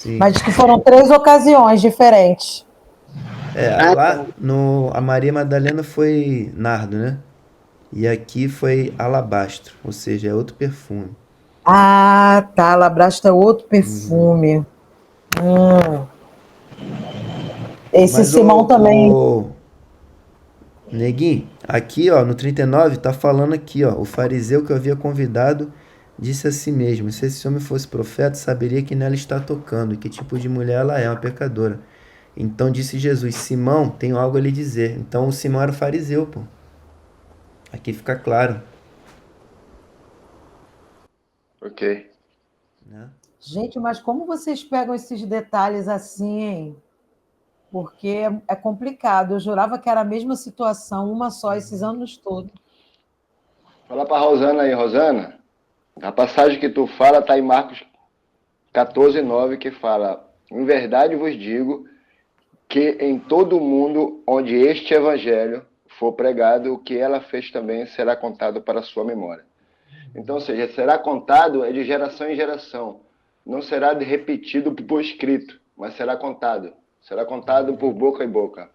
Sim. Mas diz que foram 3 ocasiões diferentes. É, Ah, tá. lá no a Maria Madalena foi nardo, né? E aqui foi alabastro, ou seja, é outro perfume. Ah, tá. Labrasta é outro perfume. Esse Mas Simão também. o Neguinho, aqui ó, no 39 tá falando aqui ó, o fariseu que eu havia convidado disse a si mesmo, se esse homem fosse profeta, saberia que nela está tocando e que tipo de mulher ela é, uma pecadora. Então disse Jesus, Simão, tenho algo a lhe dizer. Então o Simão era o fariseu, pô. Aqui fica claro, Ok. né? Gente, mas como vocês pegam esses detalhes assim, hein? Porque é complicado. Eu jurava que era a mesma situação, uma só, esses anos todos. Fala para Rosana aí, Rosana. A passagem que tu fala está em Marcos 14:9, que fala: Em verdade vos digo que em todo o mundo onde este evangelho for pregado, o que ela fez também será contado para a sua memória. Então, ou seja, será contado é de geração em geração. Não será repetido por escrito, mas será contado. Será contado por boca em boca.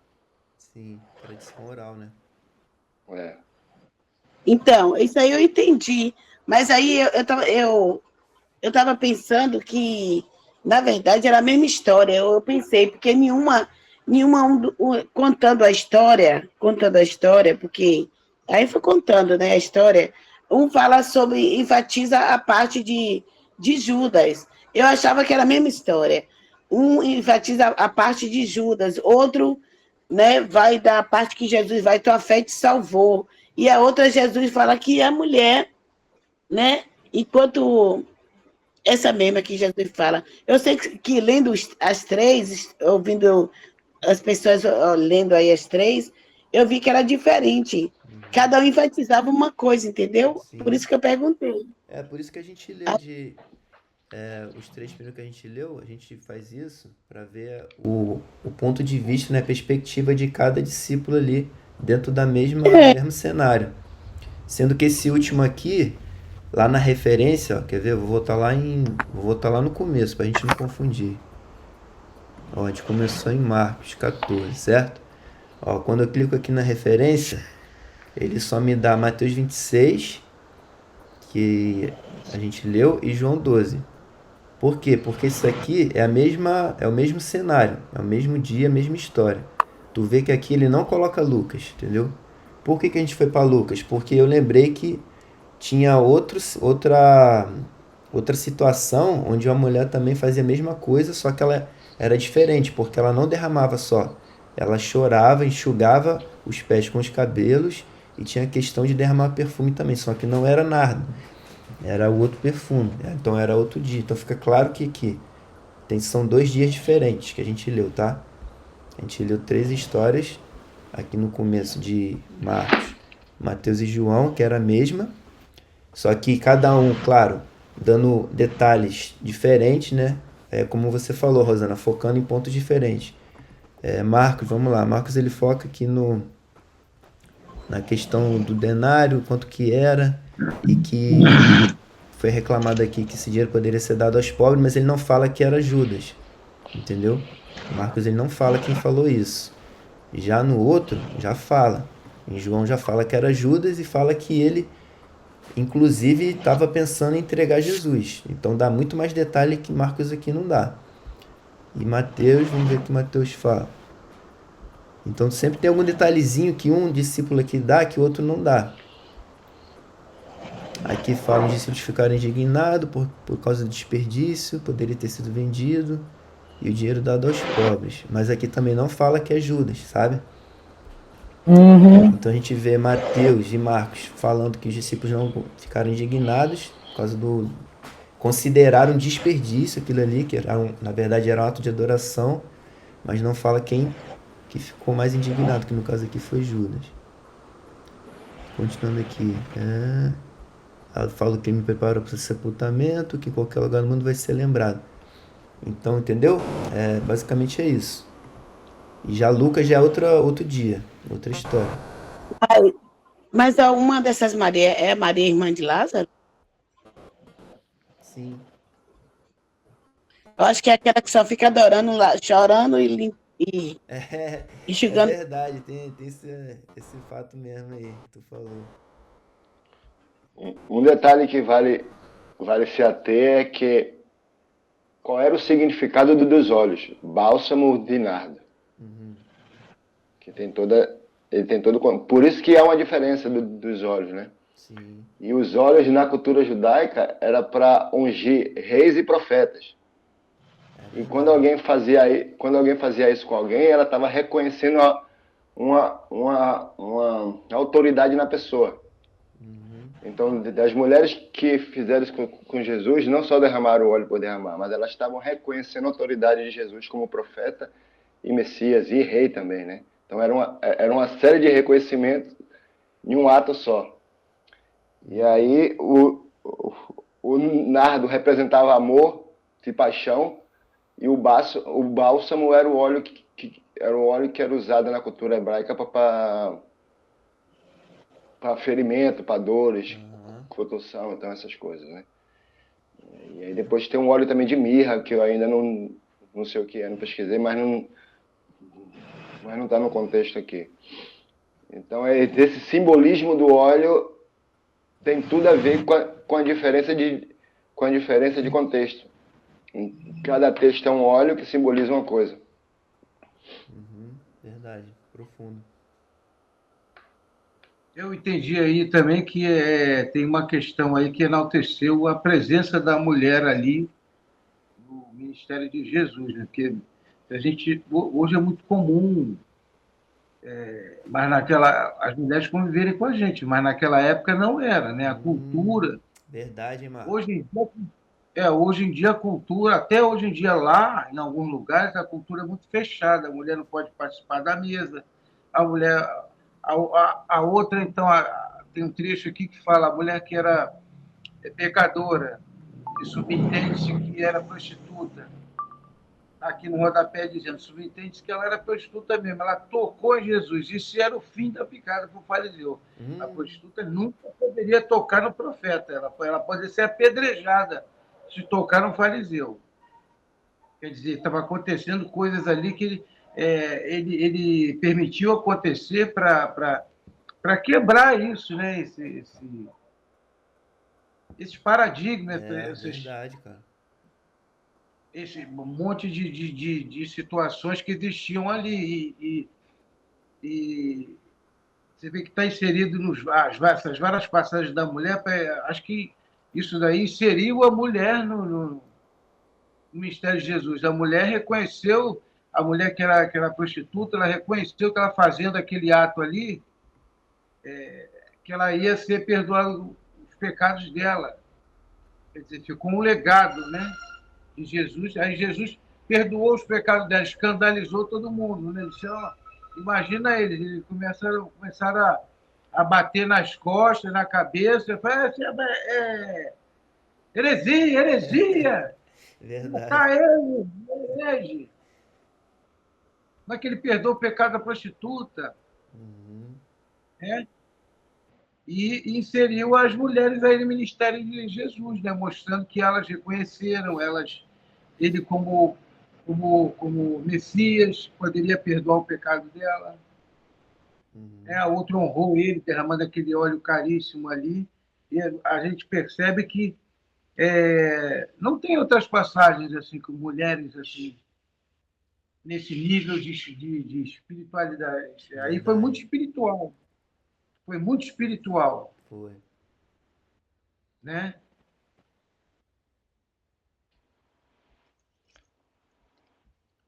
Sim, tradição oral, né? É. Então, isso aí eu entendi. Mas aí eu tava pensando que, na verdade, era a mesma história. Eu pensei, porque contando a história, porque aí foi contando, né, a história. Um fala sobre, enfatiza a parte de Judas. Eu achava que era a mesma história. Um enfatiza a parte de Judas, outro, né, vai da parte que Jesus vai, tua fé te salvou. E a outra, Jesus fala que a mulher, né, enquanto essa mesma que Jesus fala. Eu sei que lendo as três, ouvindo as pessoas lendo aí as três, eu vi que era diferente. Cada um enfatizava uma coisa, entendeu? Por Sim. isso que eu perguntei. É, por isso que a gente lê de os três primeiros que a gente leu, a gente faz isso para ver o ponto de vista, né, a perspectiva de cada discípulo ali dentro da mesma É, mesmo cenário. Sendo que esse último aqui, lá na referência, ó, quer ver? Vou voltar lá no começo pra gente não confundir. Ó, a gente começou em Marcos 14, certo? Ó, quando eu clico aqui na referência, ele só me dá Mateus 26, que a gente leu, e João 12. Por quê? Porque isso aqui é o mesmo cenário, é o mesmo dia, a mesma história. Tu vê que aqui ele não coloca Lucas, entendeu? Por que a gente foi para Lucas? Porque eu lembrei que tinha outra situação onde uma mulher também fazia a mesma coisa, só que ela era diferente, porque ela não derramava só. Ela chorava, enxugava os pés com os cabelos e tinha a questão de derramar perfume também, só que não era nardo, era o outro perfume, então era outro dia. Então fica claro que aqui são 2 dias diferentes que a gente leu, tá? A gente leu 3 histórias aqui no começo de Marcos, Mateus e João, que era a mesma, só que cada um, claro, dando detalhes diferentes, né? É, como você falou, Rosana, focando em pontos diferentes. É, Marcos, vamos lá. Marcos ele foca aqui na questão do denário, quanto que era, e que foi reclamado aqui que esse dinheiro poderia ser dado aos pobres, mas ele não fala que era Judas, entendeu? Marcos ele não fala quem falou isso. Já no outro, já fala. Em João já fala que era Judas e fala que ele inclusive estava pensando em entregar Jesus. Então dá muito mais detalhe que Marcos aqui não dá. E Mateus, vamos ver o que Mateus fala. Então sempre tem algum detalhezinho que um discípulo aqui dá que o outro não dá. Aqui fala os discípulos ficaram indignados por causa do desperdício, poderia ter sido vendido e o dinheiro dado aos pobres. Mas aqui também não fala que é Judas, sabe? Uhum. Então a gente vê Mateus e Marcos falando que os discípulos não ficaram indignados por causa do consideraram um desperdício aquilo ali, que era na verdade era um ato de adoração, mas não fala quem que ficou mais indignado, que no caso aqui foi Judas. Continuando aqui. Ela fala que ele me prepara para o sepultamento, que em qualquer lugar do mundo vai ser lembrado. Então, entendeu? Basicamente é isso. E já Lucas já é outro dia, outra história. mas uma dessas Maria é a Maria, irmã de Lázaro? Sim. Eu acho que é aquela que só fica adorando lá, chorando e É, é enxugando. verdade, tem esse fato mesmo aí que tu falou. Um detalhe que vale se ater é que qual era o significado dos óleos? Bálsamo de nardo. Uhum, Que tem toda. Ele tem todo. Por isso que há uma diferença dos óleos, né? sim. E os óleos na cultura judaica era para ungir reis e profetas. É E verdade. quando alguém fazia isso com alguém, ela estava reconhecendo uma autoridade na pessoa. Uhum, Então, das mulheres que fizeram isso com Jesus, não só derramaram o óleo por derramar, mas elas estavam reconhecendo a autoridade de Jesus como profeta e Messias e rei também, né? Então, era uma série de reconhecimentos em um ato só. E uhum. aí, o nardo representava amor e paixão, e o bálsamo era o óleo era o óleo que era usado na cultura hebraica para ferimento, para dores, Aham. contusão, então essas coisas, né? E aí depois tem um óleo também de mirra, que eu ainda não sei o que é, não pesquisei, mas não está no contexto aqui. Então, esse simbolismo do óleo tem tudo a ver com a diferença de contexto. Em cada texto é um óleo que simboliza uma coisa. Uhum, verdade, profundo. Eu entendi aí também que tem uma questão aí que enalteceu a presença da mulher ali no ministério de Jesus, né? Porque a gente hoje é muito comum, mas naquela as mulheres conviverem com a gente, mas naquela época não era, né? A cultura Verdade, hein, Marcos? hoje em dia, hoje em dia a cultura, até hoje em dia lá, em alguns lugares, a cultura é muito fechada. A mulher não pode participar da mesa, a mulher, a outra, então, tem um trecho aqui que fala a mulher que era pecadora, e subentende-se que era prostituta. Aqui no rodapé dizendo, subentende-se que ela era prostituta mesmo, ela tocou em Jesus, isso era o fim da picada para o fariseu. A Hum, prostituta nunca poderia tocar no profeta, ela poderia ser apedrejada se tocar no fariseu. Quer dizer, estava acontecendo coisas ali que ele permitiu acontecer para quebrar isso, né? Esses paradigmas, é verdade, cara. esse monte de situações que existiam ali. E você vê que está inserido essas várias passagens da mulher. Acho que isso daí inseriu a mulher no mistério de Jesus. A mulher reconheceu, a mulher que era prostituta, ela reconheceu que ela fazendo aquele ato ali, que ela ia ser perdoada os pecados dela. Quer dizer, ficou um legado, né, de Jesus. Aí Jesus perdoou os pecados dela, escandalizou todo mundo, né? Disse, ó, imagina eles começaram a bater nas costas, na cabeça, falaram, heresia, heresia, Verdade. matar ele, herege. Como é que ele perdoa o pecado da prostituta? Uhum, Né? E inseriu as mulheres aí no ministério de Jesus, né? Mostrando que elas reconheceram ele como Messias, poderia perdoar o pecado dela. Né? uhum. A outra honrou ele, derramando aquele óleo caríssimo ali. E a gente percebe que não tem outras passagens assim com mulheres assim nesse nível de espiritualidade. Aí foi muito Verdade. espiritual, foi muito espiritual, Foi. né?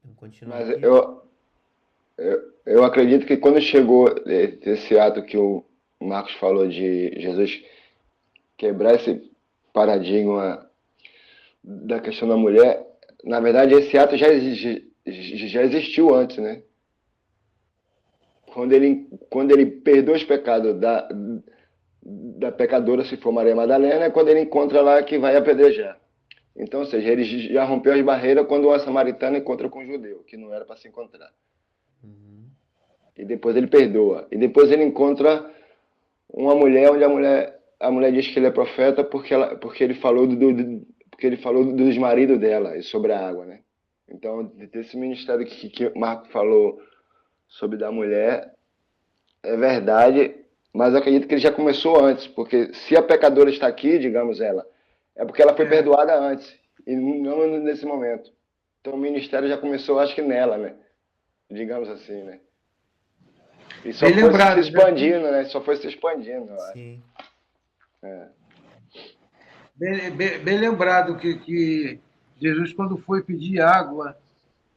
Vamos continuar Mas aqui? eu acredito que quando chegou esse ato que o Marcos falou de Jesus quebrar esse paradigma da questão da mulher, na verdade esse ato já existiu antes, né? Quando ele perdoa os pecados da pecadora, se for Maria Madalena, é quando ele encontra lá que vai apedrejar. Então, ou seja, ele já rompeu as barreiras quando a samaritana encontra com o judeu, que não era para se encontrar. Uhum, E depois ele perdoa. E depois ele encontra uma mulher onde a mulher diz que ele é profeta porque ele falou porque ele falou dos maridos dela e sobre a água, né? Então, desse ministério que o Marco falou sobre da mulher, é verdade, mas eu acredito que ele já começou antes, porque se a pecadora está aqui, digamos ela, é porque ela foi perdoada antes, e não nesse momento. Então o ministério já começou, acho que nela, né? Digamos assim, né? E só Bem foi lembrado, se expandindo, né? Só foi se expandindo, eu acho. Sim. bem lembrado que Jesus, quando foi pedir água,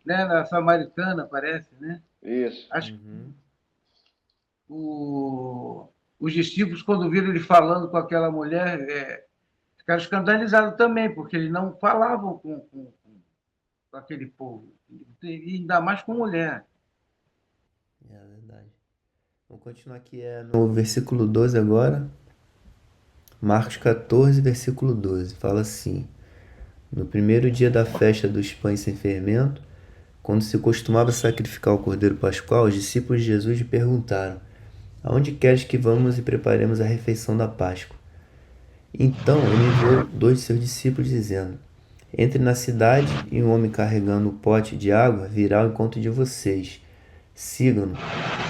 né, na Samaritana, parece, né? Isso. Acho que Uhum. os discípulos, quando viram ele falando com aquela mulher, ficaram escandalizados também, porque eles não falavam com aquele povo, e ainda mais com mulher. É verdade. Vamos continuar aqui no versículo 12 agora. Marcos 14, versículo 12. Fala assim: No primeiro dia da festa dos pães sem fermento, quando se costumava sacrificar o cordeiro pascual, os discípulos de Jesus lhe perguntaram: Aonde queres que vamos e preparemos a refeição da Páscoa? Então ele enviou 2 de seus discípulos, dizendo: Entre na cidade, e um homem carregando um pote de água virá ao encontro de vocês. Sigam-no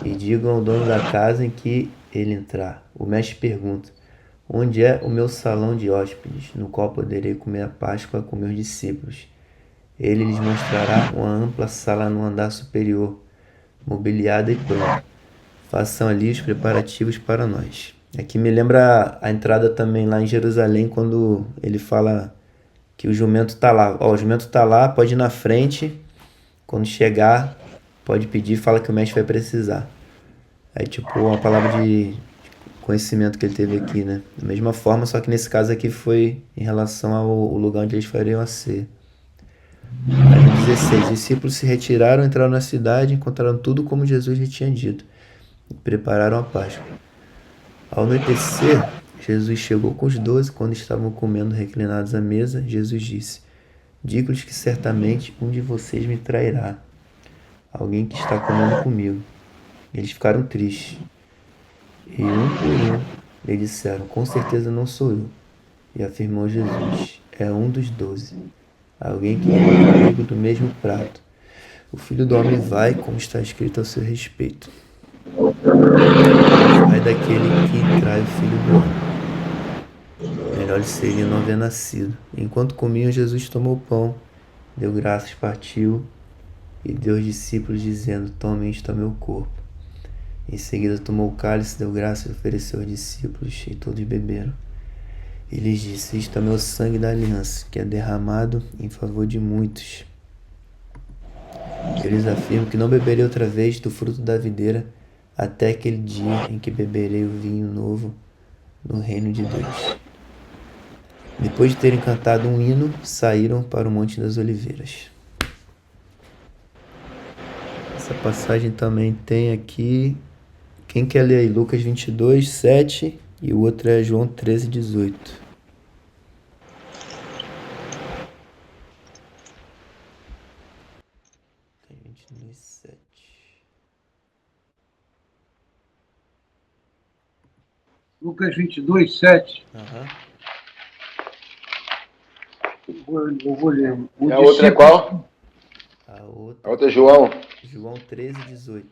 e digam ao dono da casa em que ele entrar. O mestre pergunta: Onde é o meu salão de hóspedes, no qual poderei comer a Páscoa com meus discípulos? Ele lhes mostrará uma ampla sala no andar superior, mobiliada e pronta. Façam ali os preparativos para nós. Aqui me lembra a entrada também lá em Jerusalém, quando ele fala que o jumento está lá. Ó, o jumento está lá, pode ir na frente. Quando chegar, pode pedir, fala que o mestre vai precisar. Aí, tipo, uma palavra de conhecimento que ele teve aqui, né? Da mesma forma, só que nesse caso aqui foi em relação ao lugar onde eles fariam a ceia. Aí no 16, os discípulos se retiraram, entraram na cidade, encontraram tudo como Jesus lhe tinha dito e prepararam a Páscoa. Ao anoitecer, Jesus chegou com os 12. Quando estavam comendo reclinados à mesa, Jesus disse: Digo-lhes que certamente um de vocês me trairá, alguém que está comendo comigo. Eles ficaram tristes. E um por um lhe disseram: Com certeza não sou eu. E afirmou Jesus: É um dos 12, alguém que come comigo do mesmo prato. O Filho do Homem vai, como está escrito a seu respeito. Vai daquele que trai o Filho do Homem. Melhor lhe seria não haver nascido. Enquanto comiam, Jesus tomou o pão, deu graças, partiu e deu aos discípulos, dizendo: Tomem, isto é meu corpo. Em seguida tomou o cálice, deu graças e ofereceu aos discípulos, e todos beberam. E lhes disse: Isto é meu sangue da aliança, que é derramado em favor de muitos. Eu lhes afirmo que não beberei outra vez do fruto da videira, até aquele dia em que beberei o vinho novo no reino de Deus. Depois de terem cantado um hino, saíram para o Monte das Oliveiras. Essa passagem também tem aqui. Quem quer ler aí? Lucas 22, 7 e o outro é João 13, 18. Tem 22, 7. Lucas 22, 7. Aham. Eu vou ler. E a outra é qual? A A outra outra é João. João 13, 18.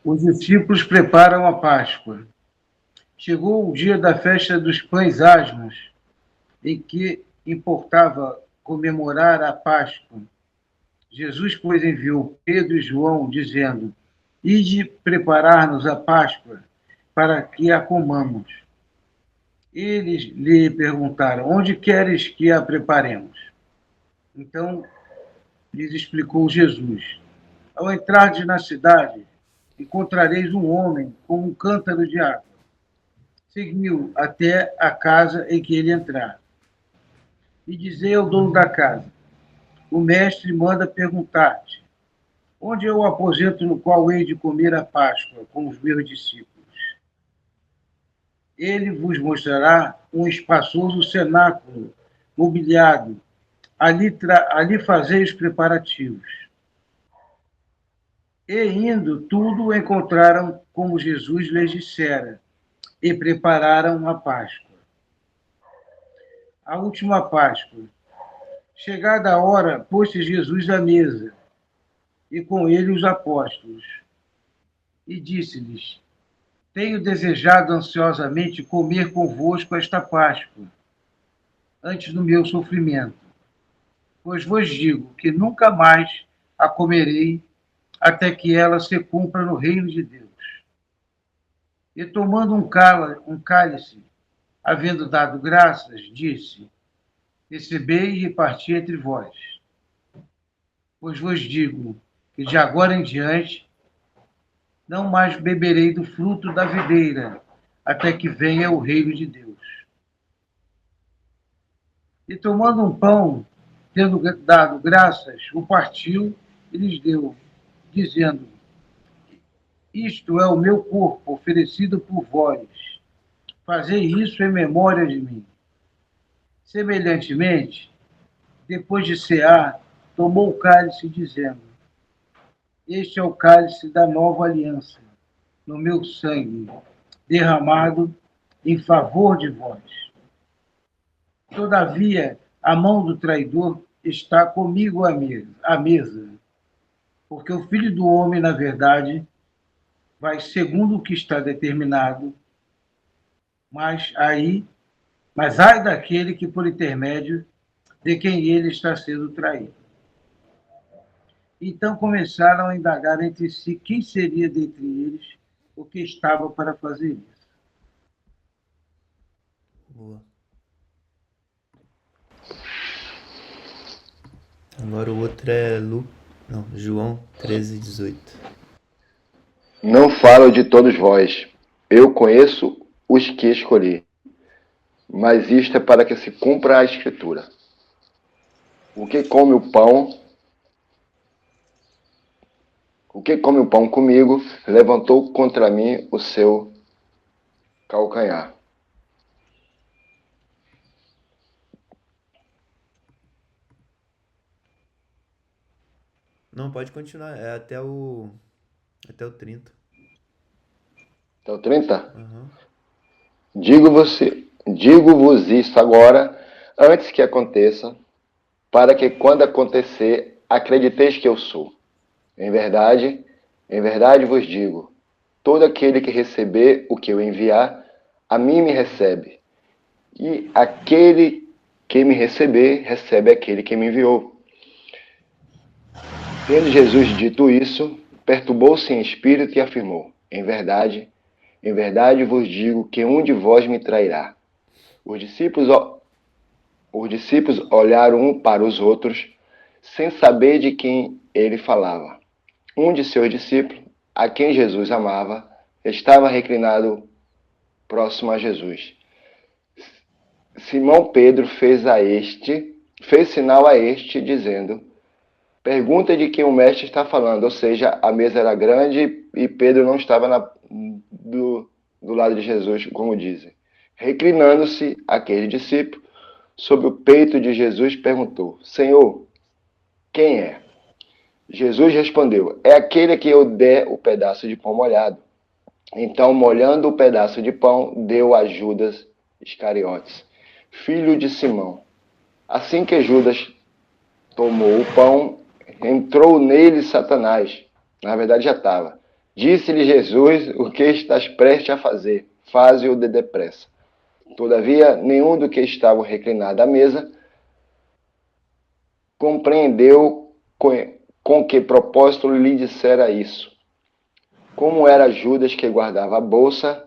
Os discípulos preparam a Páscoa. Chegou o dia da festa dos pães asmos, em que importava comemorar a Páscoa. Jesus, pois, enviou Pedro e João, dizendo: Ide preparar-nos a Páscoa, para que a comamos. Eles lhe perguntaram: Onde queres que a preparemos? Então lhes explicou Jesus: Ao entrardes na cidade, encontrareis um homem com um cântaro de água. Segui-o até a casa em que ele entrar. E dizei ao dono da casa: O mestre manda perguntar-te: Onde é o aposento no qual hei de comer a Páscoa com os meus discípulos? Ele vos mostrará um espaçoso cenáculo mobiliado. Ali fazei os preparativos. E indo, tudo encontraram como Jesus lhes dissera, e prepararam a Páscoa. a última Páscoa. Chegada a hora, pôs-se Jesus à mesa, e com ele os apóstolos. E disse-lhes: Tenho desejado ansiosamente comer convosco esta Páscoa, antes do meu sofrimento. Pois vos digo que nunca mais a comerei, até que ela se cumpra no reino de Deus. E tomando um cálice, havendo dado graças, disse: Recebei e reparti entre vós. Pois vos digo que de agora em diante não mais beberei do fruto da videira, até que venha o reino de Deus. E tomando um pão, tendo dado graças, o partiu e lhes deu, dizendo: Isto é o meu corpo oferecido por vós. Fazei isso em memória de mim. Semelhantemente, depois de cear, tomou o cálice, dizendo: Este é o cálice da nova aliança, no meu sangue, derramado em favor de vós. Todavia, a mão do traidor está comigo à mesa, porque o Filho do Homem, na verdade, vai segundo o que está determinado, mas ai daquele que por intermédio de quem ele está sendo traído. Então começaram a indagar entre si quem seria dentre eles o que estava para fazer isso. Boa. Agora o outro é João 13:18. Não falo de todos vós. Eu conheço os que escolhi. Mas isto é para que se cumpra a Escritura. O que come o pão comigo, levantou contra mim o seu calcanhar. Não, pode continuar. É até o 30. Até o 30? Uhum. Digo-vos isso agora, antes que aconteça, para que quando acontecer, acrediteis que eu sou. Em verdade vos digo, todo aquele que receber o que eu enviar, a mim me recebe. E aquele que me receber, recebe aquele que me enviou. Tendo Jesus dito isso, perturbou-se em espírito e afirmou: Em verdade vos digo que um de vós me trairá. Os discípulos olharam um para os outros, sem saber de quem ele falava. Um de seus discípulos, a quem Jesus amava, estava reclinado próximo a Jesus. Simão Pedro fez sinal a este, dizendo: Pergunta de quem o mestre está falando. Ou seja, a mesa era grande e Pedro não estava do lado de Jesus, como dizem. Reclinando-se aquele discípulo sobre o peito de Jesus, perguntou: Senhor, quem é? Jesus respondeu: É aquele que eu der o pedaço de pão molhado. Então, molhando o pedaço de pão, deu a Judas Iscariotes, filho de Simão. Assim que Judas tomou o pão, entrou nele Satanás. Na verdade, já estava. Disse-lhe Jesus: O que estás prestes a fazer? Faze-o depressa. Todavia, nenhum do que estava reclinado à mesa compreendeu com que propósito lhe dissera isso. Como era Judas que guardava a bolsa,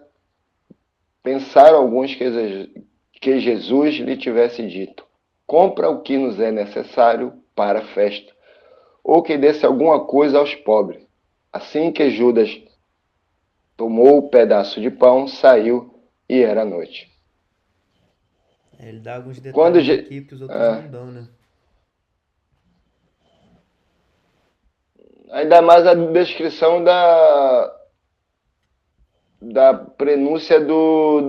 pensaram alguns que Jesus lhe tivesse dito: Compra o que nos é necessário para a festa, ou que desse alguma coisa aos pobres. Assim que Judas tomou o pedaço de pão, saiu e era noite. Ele dá alguns detalhes aqui que os outros não dão, né? Ainda mais a descrição da prenúncia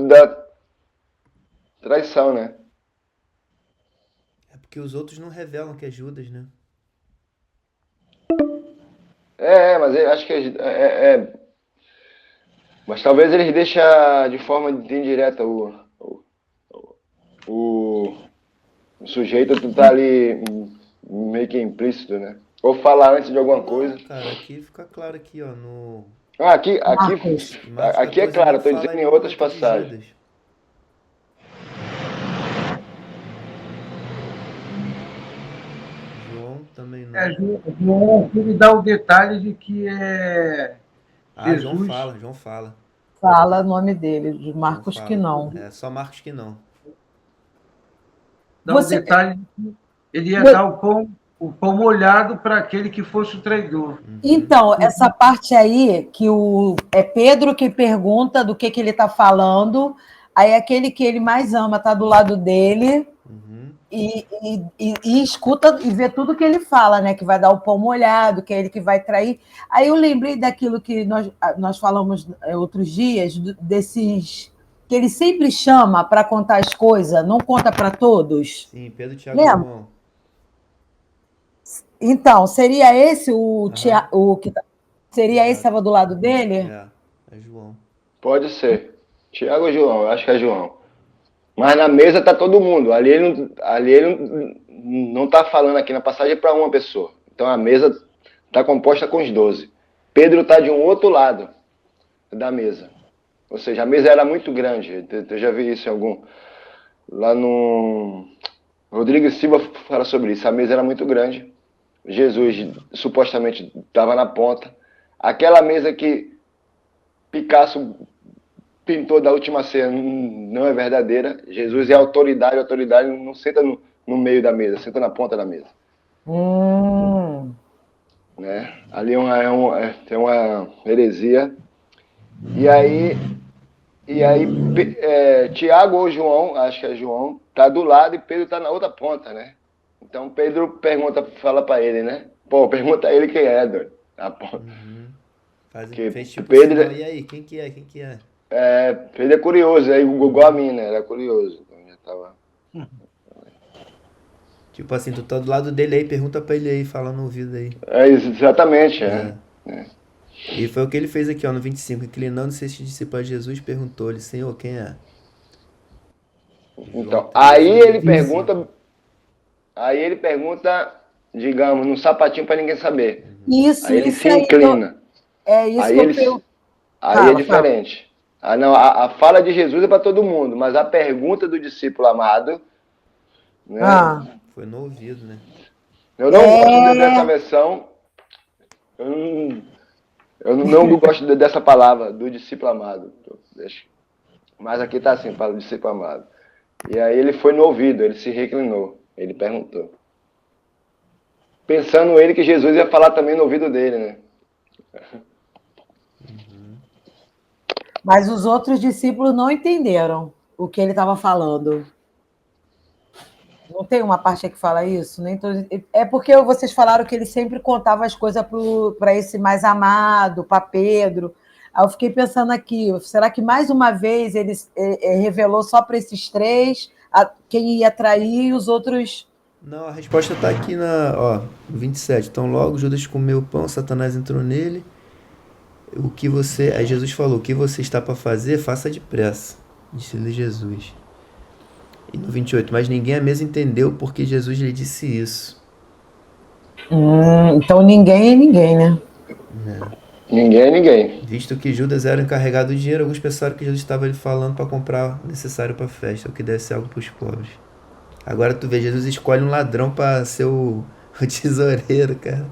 da traição, né? É porque os outros não revelam que é Judas, né? Mas eu acho que mas talvez eles deixem de forma indireta O sujeito tu tá ali meio que implícito, né? Ou falar antes de alguma coisa. Não, cara, aqui fica claro aqui, ó, no Ah, aqui, aqui, Marcos. em Marcos aqui é 14 claro, não eu tô fala dizendo em em nenhum outras momento de passagens. Judas. João também não. João aqui ele dá o detalhe de que é Ah, João Jesus, fala, João fala. Fala o nome dele, de João Marcos que fala. não. É só Marcos que não. dá o Você, detalhe de que ele ia vo- dar o pão molhado para aquele que fosse o traidor. Uhum. então, essa parte aí, que é Pedro que pergunta do que ele está falando, aí aquele que ele mais ama está do lado dele Uhum. e escuta e vê tudo que ele fala, né? Que vai dar o pão molhado, que é ele que vai trair. Aí eu lembrei daquilo que nós falamos outros dias, desses que ele sempre chama para contar as coisas, não conta para todos. Sim, Pedro, Tiago e Lembra? João. Então, seria esse Aham. o que seria esse que Exato. estava do lado dele? É João. Pode ser. Tiago ou João, eu acho que é João. Mas na mesa tá todo mundo. Ali ele não tá falando aqui na passagem para uma pessoa. Então a mesa tá composta com os 12. Pedro tá de um outro lado da mesa. Ou seja, a mesa era muito grande. Eu já vi isso em algum. Lá no. Rodrigo Silva fala sobre isso. A mesa era muito grande. Jesus supostamente estava na ponta. Aquela mesa que Picasso pintou da última cena não é verdadeira. Jesus é autoridade, a autoridade não senta no meio da mesa, senta na ponta da mesa. Hum. Né? Ali tem uma heresia. E aí, Tiago ou João, acho que é João, tá do lado e Pedro tá na outra ponta, né? Então Pedro fala para ele, né? Pô, pergunta a ele quem é, doido. Uhum. Que Fez tipo o Pedro, sinal. E aí, quem que é? Quem que é? Pedro é curioso, aí igual a mim, né? Era curioso. Então já tava. Tipo assim, tu tá do lado dele aí, pergunta pra ele aí, fala no ouvido aí. Exatamente, É. é. E foi o que ele fez aqui, ó, no 25. Inclinando-se este discípulo a Jesus, perguntou-lhe, Senhor, quem é? João Então, 13, 25. aí ele pergunta, digamos, num sapatinho para ninguém saber. Isso, Aí ele isso se aí. inclina. É isso Aí que eu ele, pergunto. aí é Fala, fala. diferente. Ah, não, a fala de Jesus é para todo mundo, mas a pergunta do discípulo amado, né? Ah, Foi no ouvido, né? Eu não gosto dessa é. versão. Eu não, eu não gosto dessa palavra do discípulo amado. Mas aqui está assim, para o discípulo amado. E aí ele foi no ouvido, ele se reclinou, ele perguntou. Pensando ele que Jesus ia falar também no ouvido dele, né? Mas os outros discípulos não entenderam o que ele estava falando. Não tem uma parte que fala isso? Nem todos... É porque vocês falaram que ele sempre contava as coisas para esse mais amado, para Pedro. Aí eu fiquei pensando aqui, será que mais uma vez ele revelou só para esses três quem ia trair e os outros. Não, a resposta tá aqui ó, 27. Então logo Judas comeu o pão, Satanás entrou nele. Aí Jesus falou, o que você está para fazer, faça depressa. Disse-lhe Jesus. E no 28, mas ninguém à mesa entendeu porque Jesus lhe disse isso. Então ninguém é ninguém, né? Ninguém é ninguém. Visto que Judas era o encarregado do dinheiro, alguns pensaram que Jesus estava lhe falando para comprar o necessário para a festa, o que deve ser algo para os pobres. Agora tu vê, Jesus escolhe um ladrão para ser o tesoureiro, cara.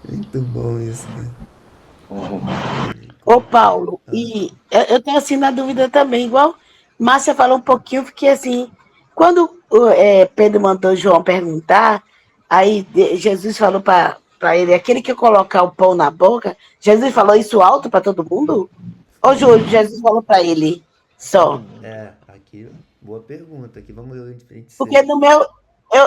Muito bom isso, né? Ô, Paulo, e eu tenho assim na dúvida também, igual Márcia falou um pouquinho, porque assim, quando Pedro mandou João perguntar, aí Jesus falou para ele, aquele que colocar o pão na boca, Jesus falou isso alto para todo mundo? Ou Falou. Jesus falou para ele só? Aqui, boa pergunta. Aqui vamos ler o Porque 26. no meu,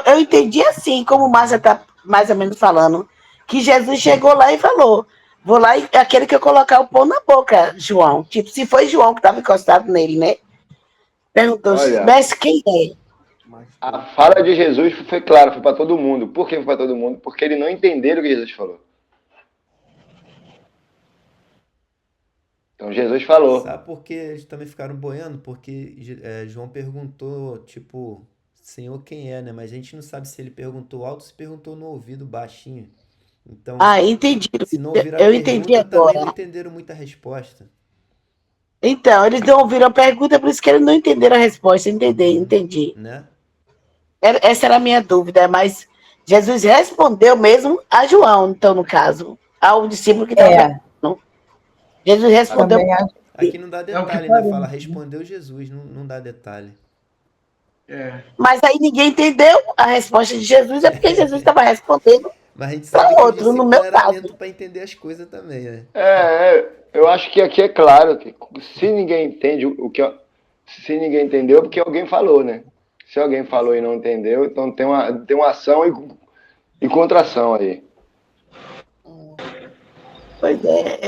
eu entendi assim, como o Márcia está mais ou menos falando, que Jesus chegou lá e falou: vou lá e aquele que eu colocar o pão na boca, João. Tipo, se foi João que estava encostado nele, né? Perguntou, Olha, mas quem é? a fala de Jesus foi clara, foi para todo mundo. Por que foi para todo mundo? Porque eles não entenderam o que Jesus falou. Então Jesus falou. Sabe por que eles também ficaram boiando? Porque João perguntou, tipo, Senhor quem é, né? Mas a gente não sabe se ele perguntou alto ou se perguntou no ouvido baixinho. Então, Ah, entendi. se não ouviram a Eu entendi pergunta, também não agora. entenderam muito a resposta. Então, eles não ouviram a pergunta, por isso que eles não entenderam a resposta. Entendi. Né? Essa era a minha dúvida, mas Jesus respondeu mesmo a João, então, no caso, ao discípulo que estava É, perguntando. Jesus respondeu. também acho. Aqui não dá É o que detalhe, né? Fala, parece. respondeu Jesus, não dá detalhe. É. Mas aí ninguém entendeu a resposta de Jesus, é porque Jesus estava respondendo Mas a gente sabe para que o outro, no discípulo meu era caso. lento para entender as coisas também, né? Eu acho que aqui é claro que se ninguém entende o que. Se ninguém entendeu, porque alguém falou, né? Se alguém falou e não entendeu, então tem uma ação e contração aí. Pois é,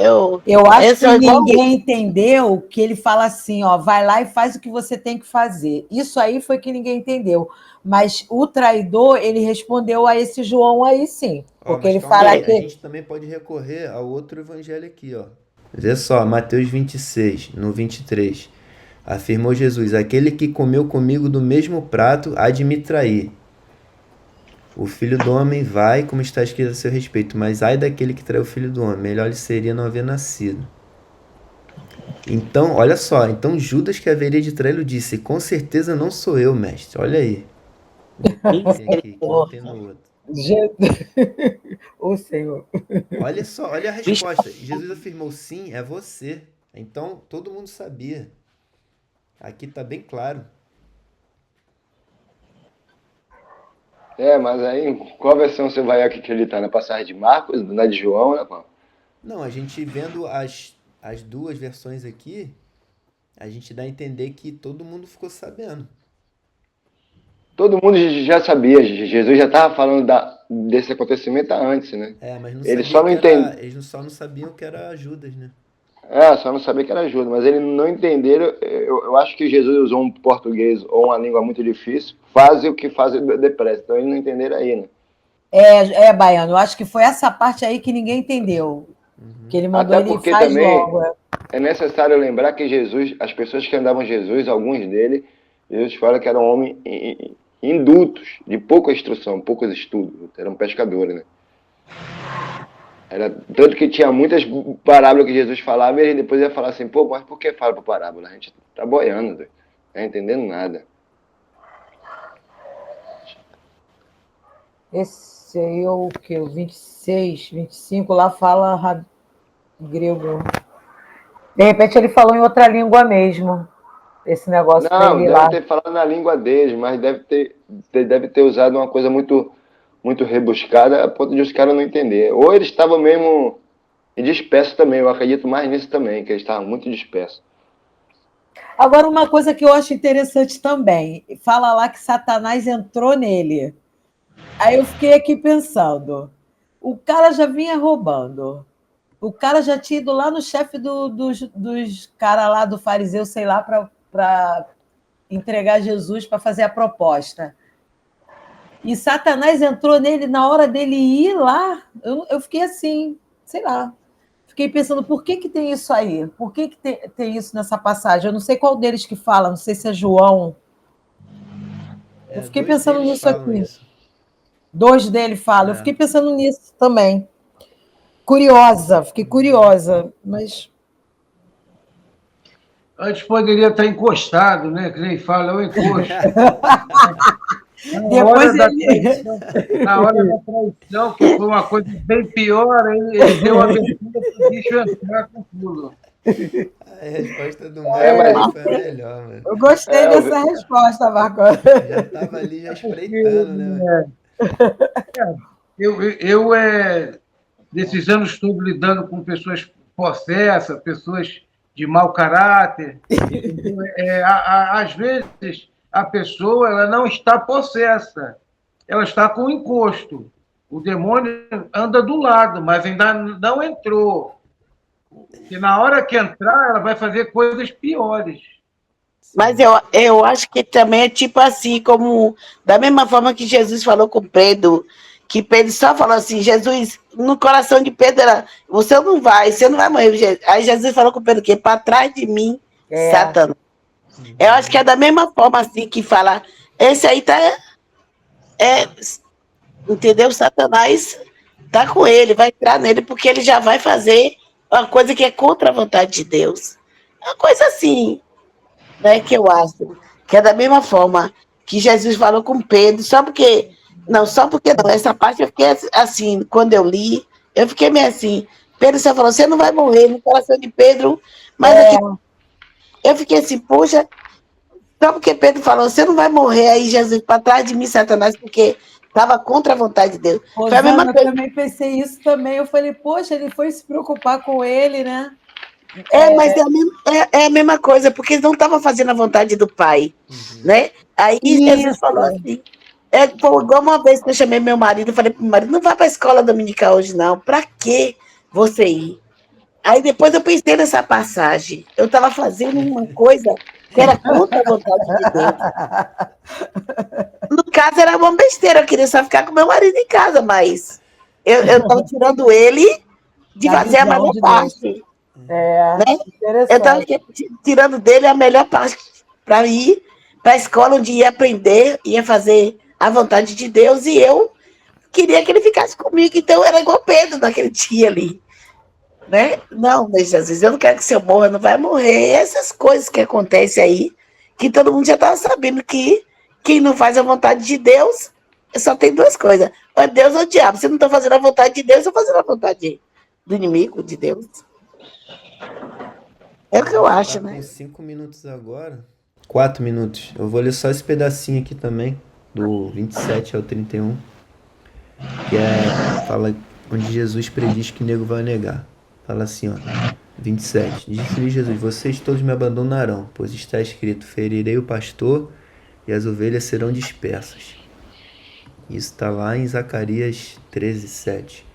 Eu acho eu que sou igual. ninguém entendeu que ele fala assim, ó, vai lá e faz o que você tem que fazer. Isso aí foi que ninguém entendeu. Mas o traidor, ele respondeu a esse João aí sim. Ó, Porque mas ele calma fala aí, a que gente também pode recorrer ao outro evangelho aqui, ó. Vê só, Mateus 26, no 23. Afirmou Jesus: aquele que comeu comigo do mesmo prato há de me trair. O filho do homem vai, como está escrito a seu respeito, mas ai daquele que trai o filho do homem, melhor lhe seria não haver nascido. Então, olha só, então Judas que haveria de traí-lo disse: com certeza não sou eu, mestre. Olha aí. Tem aqui, que não tem no outro. o Senhor. Olha só, olha a resposta. Jesus afirmou: sim, é você. Então, todo mundo sabia. Aqui está bem claro. Mas aí, qual versão você vai acreditar? Na passagem de Marcos, na de João, né, Paulo? Não, a gente vendo as duas versões aqui, a gente dá a entender que todo mundo ficou sabendo. Todo mundo já sabia, Jesus já estava falando desse acontecimento antes, né? Mas não Ele sabia só não que era. entende. Eles só não sabiam que era Judas, né? Só não sabia que era Judas, mas eles não entenderam. Eu acho que Jesus usou um português ou uma língua muito difícil, faz o que faz depressa. Então eles não entenderam aí, né? Baiano, eu acho que foi essa parte aí que ninguém entendeu. Que ele mandou Até ele porque faz também logo. é necessário lembrar que Jesus, as pessoas que andavam com Jesus, alguns deles, Jesus fala que eram homens indutos, de pouca instrução, poucos estudos, eram pescadores, né? Tanto que tinha muitas parábolas que Jesus falava e ele depois ia falar assim, pô, mas por que fala por parábola? A gente tá boiando, não tá entendendo nada. Esse aí é o que? O 26, 25, lá fala grego. De repente ele falou em outra língua mesmo. Esse negócio para Não, ele ir deve lá. ter falado na língua deles, mas deve ter usado uma coisa muito, muito rebuscada a ponto de os caras não entenderem. Ou eles estavam mesmo dispersos também, eu acredito mais nisso também, que eles estavam muito dispersos. Agora, uma coisa que eu acho interessante também, fala lá que Satanás entrou nele. Aí eu fiquei aqui pensando, o cara já vinha roubando, o cara já tinha ido lá no chefe dos caras lá do fariseu, sei lá, para entregar Jesus para fazer a proposta. E Satanás entrou nele na hora dele ir lá. Eu fiquei assim, sei lá. Fiquei pensando, por que tem isso aí? Por que tem isso nessa passagem? Eu não sei qual deles que fala, não sei se é João. Eu fiquei Dois pensando deles nisso falam aqui. isso. Dois dele falam. Eu É. fiquei pensando nisso também. Curiosa, fiquei curiosa, mas Antes poderia estar encostado, né? Que nem fala, é o encosto. Na depois hora da ele. traição, na hora da traição, que foi uma coisa bem pior, ele deu a abertura para o bicho entrar com tudo. A resposta do Marco Mas aí foi a melhor, mano. Eu gostei eu, dessa resposta, Marco. Já tava ali já Porque espreitando, né, mano? eu desses anos todos lidando com pessoas possessas, pessoas de mau caráter, entendeu? Às vezes a pessoa ela não está possessa, ela está com encosto. O demônio anda do lado, mas ainda não entrou. E na hora que entrar, ela vai fazer coisas piores. Mas Sim. eu acho que também é tipo assim, como da mesma forma que Jesus falou com Pedro, que Pedro só falou assim, Jesus, no coração de Pedro era, você não vai morrer. Aí Jesus falou com Pedro, que para trás de mim, É, Satanás. Eu acho que é da mesma forma assim que fala Esse aí é, entendeu? Satanás tá com ele, vai entrar nele, porque ele já vai fazer uma coisa que é contra a vontade de Deus. Uma coisa assim, né, que eu acho, que é da mesma forma que Jesus falou com Pedro, só porque não, essa parte eu fiquei assim, quando eu li, eu fiquei meio assim, Pedro só falou, você não vai morrer, no coração de Pedro, mas aqui, eu fiquei assim, poxa, só porque Pedro falou, você não vai morrer, aí Jesus, para trás de mim, Satanás, porque estava contra a vontade de Deus. Foi a mesma Rosana, eu coisa. também pensei isso também. Eu falei, poxa, ele foi se preocupar com ele, né? Mas é a mesma coisa, porque eles não estavam fazendo a vontade do Pai, né? Aí Jesus falou Isso. assim, foi igual uma vez que eu chamei meu marido, falei pro meu marido, não vai para a escola dominical hoje não, para que você ir? Aí depois eu pensei nessa passagem, eu estava fazendo uma coisa que era contra a vontade de Deus. No caso era uma besteira, eu queria só ficar com meu marido em casa, mas eu estava tirando ele de Da fazer a visão melhor de Deus. parte. É, Né? Eu estava interessante. tirando dele a melhor parte para ir para a escola onde ia aprender, ia fazer a vontade de Deus, e eu queria que ele ficasse comigo, então era igual Pedro naquele dia ali. Né? Não, mas Jesus, eu não quero que você morra, não vai morrer. Essas coisas que acontecem aí, que todo mundo já estava sabendo que quem não faz a vontade de Deus, só tem duas coisas: ou é Deus ou é o diabo. Se não estou fazendo a vontade de Deus, estou fazendo a vontade do inimigo, de Deus. É o que eu acho, Tá né? com 5 minutos agora. 4 minutos. Eu vou ler só esse pedacinho aqui também, do 27 ao 31, que fala onde Jesus prediz que o nego vai negar. Fala assim, ó. 27. Disse-lhe Jesus: vocês todos me abandonarão, pois está escrito: ferirei o pastor e as ovelhas serão dispersas. Isso está lá em Zacarias 13:7.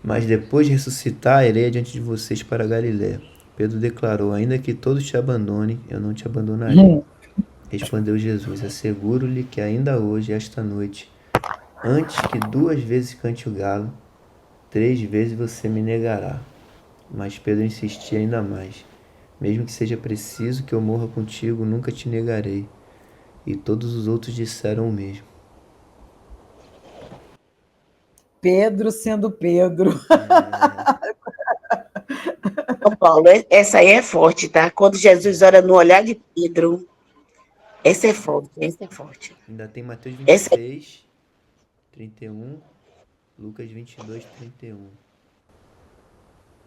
Mas depois de ressuscitar, irei adiante de vocês para Galiléia. Pedro declarou: ainda que todos te abandonem, eu não te abandonarei. Respondeu Jesus: asseguro-lhe que ainda hoje, esta noite, antes que 2 vezes cante o galo, 3 vezes você me negará. Mas Pedro insistia ainda mais: mesmo que seja preciso que eu morra contigo, nunca te negarei. E todos os outros disseram o mesmo. Pedro sendo Pedro. São Paulo, essa aí é forte, tá? Quando Jesus olha no olhar de Pedro, essa é forte, essa é forte. Ainda tem Mateus Essa 26, 31, Lucas 22, 31.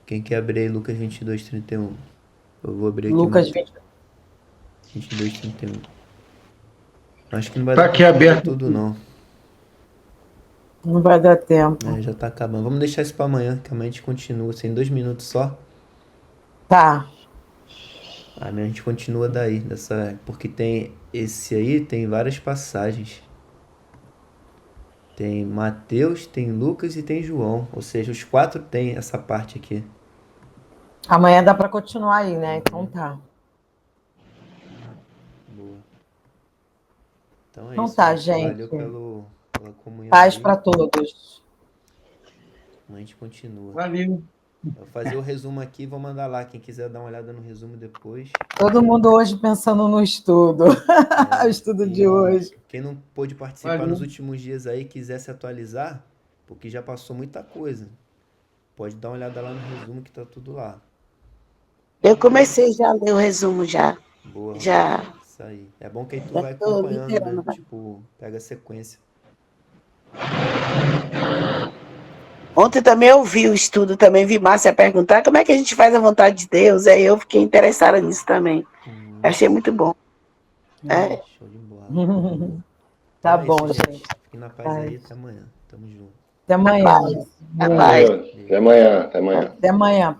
Quem quer abrir aí Lucas 22, 31? Eu vou abrir aqui Lucas Mateus 22, 31. Acho que não vai Tá dar aqui pra ler aberto. tudo, não. não vai dar tempo. Já tá acabando. Vamos deixar isso pra amanhã, que amanhã a gente continua. Assim, 2 minutos só. Tá. Amanhã a gente continua daí, porque tem esse aí, tem várias passagens. Tem Mateus, tem Lucas e tem João. Ou seja, os 4 tem essa parte aqui. Amanhã dá para continuar aí, né? Então tá. Boa. Então é Então isso, tá, gente. Valeu gente. pela comunhão Paz aí. para todos. Amanhã a gente continua. Valeu. Eu vou fazer o resumo aqui e vou mandar lá. Quem quiser dar uma olhada no resumo depois. Todo mundo hoje pensando no estudo. O estudo de hoje. Quem não pôde participar Valeu. nos últimos dias aí, quiser se atualizar, porque já passou muita coisa. Pode dar uma olhada lá no resumo que tá tudo lá. eu comecei já a ler o resumo já. Boa, Já. Rosana. Isso aí. É bom que aí tu Já vai estou me acompanhando, né? inteirando. Tipo, pega a sequência. Ontem também eu vi o estudo, também vi Márcia perguntar como é que a gente faz a vontade de Deus, aí eu fiquei interessada nisso também. Achei muito bom. Show de bola. Tá Então é bom, isso, gente. Fiquem na paz aí. Até amanhã. Tamo junto. Até amanhã. Paz. Deus. Até amanhã. Até amanhã. Até amanhã.